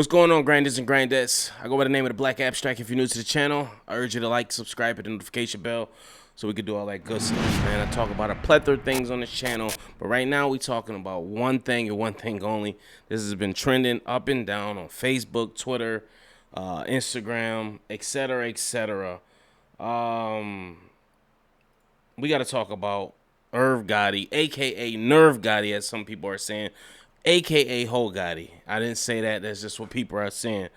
What's going on, grinders and grindettes? I go by the name of the Black Abstract. If you're new to the channel, I urge you to like, subscribe, hit the notification bell so we can do all that good stuff, man. I talk about a plethora of things on this channel, but right now we talking about one thing and one thing only. This has been trending up and down on Facebook, Twitter, Instagram, etc., etc. We got to talk about Irv Gotti, a.k.a. Nerve Gotti, as some people are saying, a.k.a. Ho Gotti. I didn't say that. That's just what people are saying.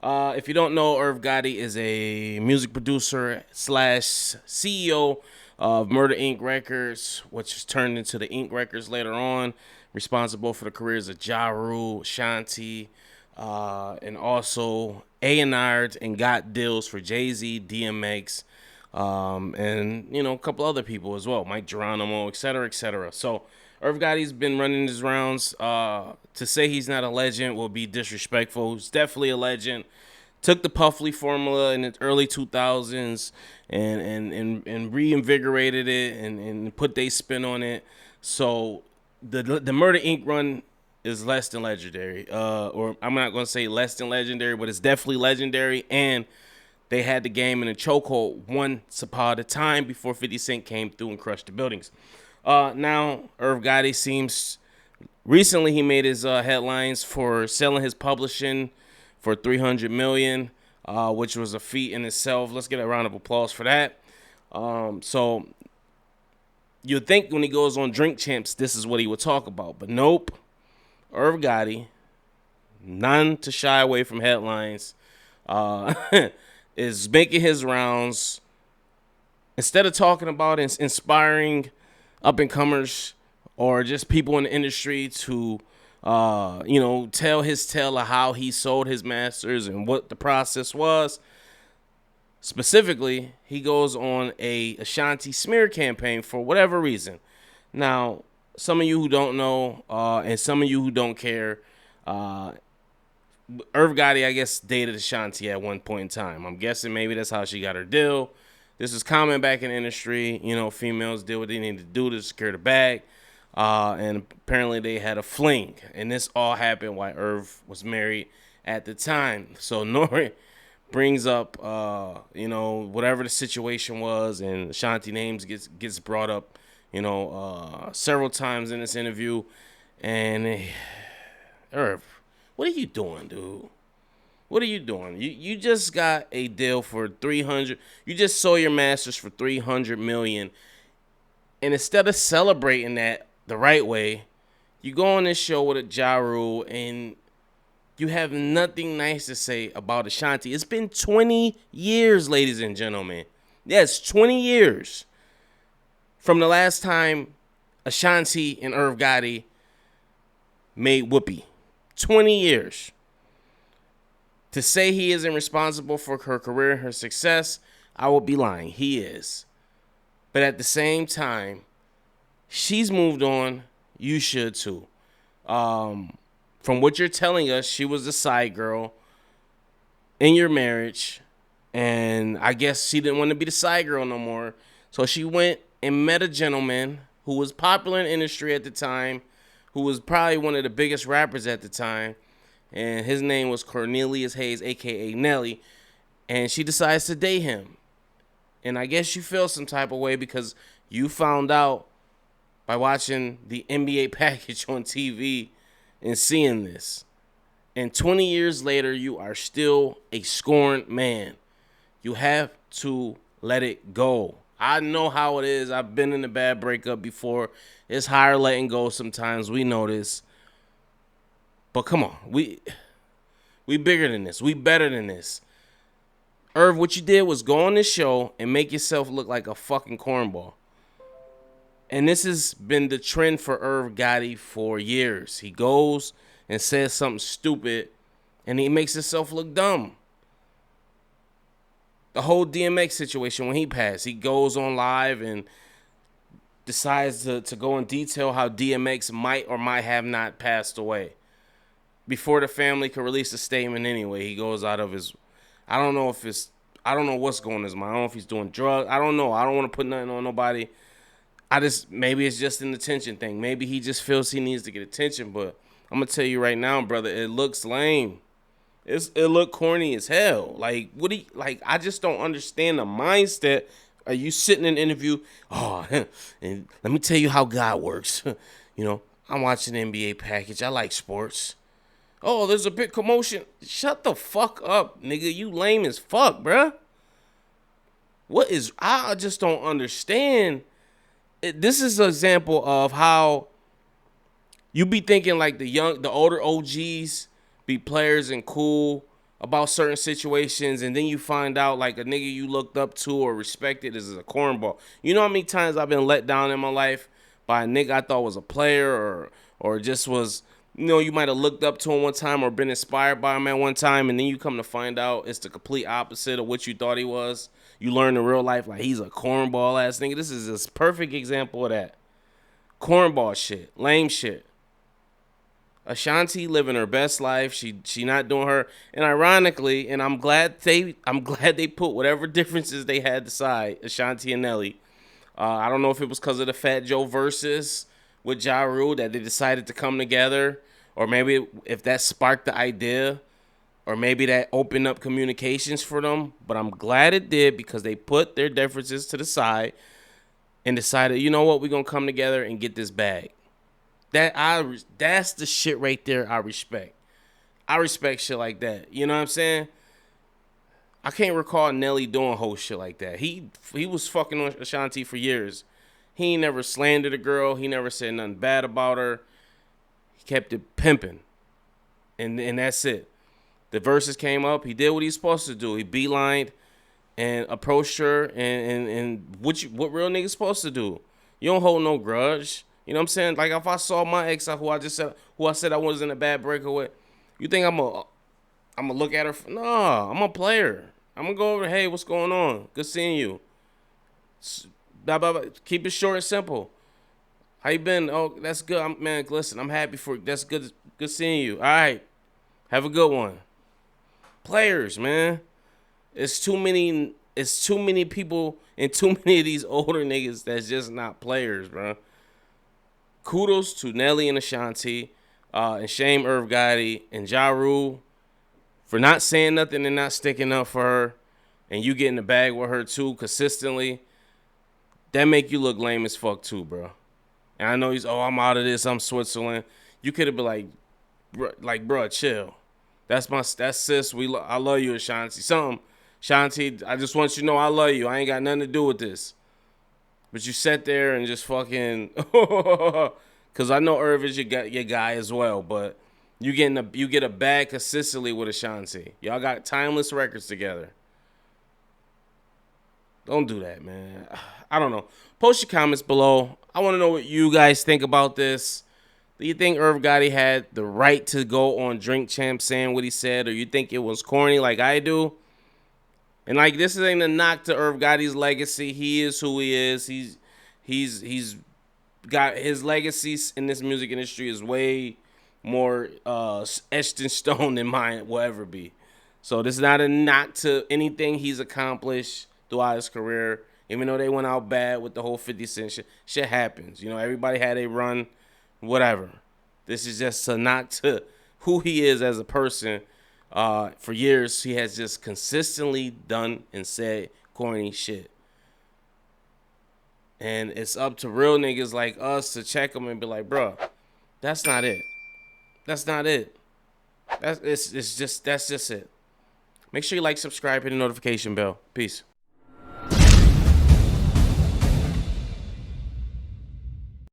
If you don't know, Irv Gotti is a music producer slash CEO of Murder Inc. Records, which is turned into the Inc. Records later on, responsible for the careers of Ja Rule, Ashanti, and also A&R'd and got deals for Jay-Z, DMX, and, you know, a couple other people as well, Mike Geronimo, etc., etc. So Irv Gotti's been running his rounds. To say he's not a legend will be disrespectful. He's definitely a legend. Took the Puffly formula in the early 2000s and reinvigorated it and put their spin on it. So the Murder Inc. run is less than legendary. Or I'm not going to say less than legendary, but it's definitely legendary. And they had the game in a chokehold once upon a time before 50 Cent came through and crushed the buildings. Now, Irv Gotti seems, recently he made his headlines for selling his publishing for $300 million, which was a feat in itself. Let's get a round of applause for that. So you'd think when he goes on Drink Champs, this is what he would talk about. But nope. Irv Gotti, none to shy away from headlines, is making his rounds. Instead of talking about inspiring up-and-comers or just people in the industry to, tell his tale of how he sold his masters and what the process was. Specifically, he goes on a Ashanti smear campaign for whatever reason. Now, some of you who don't know and some of you who don't care, Irv Gotti, I guess, dated Ashanti at one point in time. I'm guessing maybe that's how she got her deal. This is common back in the industry. You know, females did what they needed to do to secure the bag. And apparently they had a fling. And this all happened while Irv was married at the time. So Nori brings up, whatever the situation was. And Ashanti names gets brought up, several times in this interview. And Irv, what are you doing, dude? What are you doing? You just got a deal for 300. You just sold your masters for 300 million. And instead of celebrating that the right way, you go on this show with a Ja Rule and you have nothing nice to say about Ashanti. It's been 20 years, ladies and gentlemen. Yes, 20 years from the last time Ashanti and Irv Gotti made whoopee. 20 years. To say he isn't responsible for her career and her success, I would be lying. He is. But at the same time, she's moved on. You should too. From what you're telling us, she was a side girl in your marriage. And I guess she didn't want to be the side girl no more. So she went and met a gentleman who was popular in the industry at the time, who was probably one of the biggest rappers at the time. And his name was Cornelius Hayes, a.k.a. Nelly. And she decides to date him. And I guess you feel some type of way because you found out by watching the NBA package on TV and seeing this. And 20 years later, you are still a scorned man. You have to let it go. I know how it is. I've been in a bad breakup before. It's hard letting go sometimes. We know this. But come on, we bigger than this. We better than this. Irv, what you did was go on this show and make yourself look like a fucking cornball. And this has been the trend for Irv Gotti for years. He goes and says something stupid, and he makes himself look dumb. The whole DMX situation when he passed, he goes on live and decides to go in detail how DMX might or might have not passed away. Before the family could release a statement anyway, he goes out of his, I don't know what's going on in his mind. I don't know if he's doing drugs. I don't know. I don't want to put nothing on nobody. Maybe it's just an attention thing. Maybe he just feels he needs to get attention, but I'm going to tell you right now, brother, it looks lame. It looked corny as hell. Like, what do you, like, I just don't understand the mindset. Are you sitting in an interview? Oh, and let me tell you how God works. You know, I'm watching the NBA package. I like sports. Oh, there's a big commotion. Shut the fuck up, nigga. You lame as fuck, bruh. What is, I just don't understand. This is an example of how you be thinking like the older OGs be players and cool about certain situations, and then you find out like a nigga you looked up to or respected is a cornball. You know how many times I've been let down in my life by a nigga I thought was a player or just was, you know, you might have looked up to him one time or been inspired by him at one time, and then you come to find out it's the complete opposite of what you thought he was. You learn in real life like he's a cornball ass nigga. This is a perfect example of that. Cornball shit, lame shit. Ashanti living her best life. She not doing her. And ironically, and I'm glad they put whatever differences they had aside, Ashanti and Nelly. I don't know if it was because of the Fat Joe versus with Ja Rule that they decided to come together, or maybe if that sparked the idea, or maybe that opened up communications for them. But I'm glad it did, because they put their differences to the side and decided, you know what, we're gonna come together and get this bag. That's the shit right there I respect. I respect shit like that. You know what I'm saying? I can't recall Nelly doing whole shit like that. He was fucking on Ashanti for years. He ain't never slandered a girl. He never said nothing bad about her. He kept it pimping. And that's it. The verses came up. He did what he's supposed to do. He beelined and approached her, and what real niggas supposed to do? You don't hold no grudge. You know what I'm saying? Like, if I saw my ex, who I said I was in a bad breakup with, you think I'm gonna look at her? No, I'm a player. I'm gonna go over, hey, what's going on? Good seeing you. Blah, blah, blah. Keep it short and simple. How you been? Oh, that's good. Man, listen, I'm happy for you. That's good. Good seeing you. All right. Have a good one. Players, man. It's too many people and too many of these older niggas that's just not players, bro. Kudos to Nelly and Ashanti, and shame Irv Gotti and Ja Rule for not saying nothing and not sticking up for her, and you getting the bag with her too consistently. That make you look lame as fuck too, bro. And I know I'm out of this. I'm Switzerland. You could have been bro, chill. That's sis. I love you, Ashanti. Ashanti, I just want you to know I love you. I ain't got nothing to do with this. But you sat there and just fucking, because I know Irv is your guy as well. But you get a bag consistently with Ashanti. Y'all got timeless records together. Don't do that, man. I don't know. Post your comments below. I want to know what you guys think about this. Do you think Irv Gotti had the right to go on Drink Champ saying what he said, or you think it was corny like I do? And like, this ain't a knock to Irv Gotti's legacy. He is who he is. He's got his legacy in this music industry is way more etched in stone than mine will ever be. So this is not a knock to anything he's accomplished throughout his career. Even though they went out bad with the whole 50 Cent shit. Shit happens. You know, everybody had a run, whatever. This is just a knock to who he is as a person. For years, he has just consistently done and said corny shit. And it's up to real niggas like us to check him and be like, bro, that's not it. That's not it. That's just it. Make sure you like, subscribe, hit the notification bell. Peace.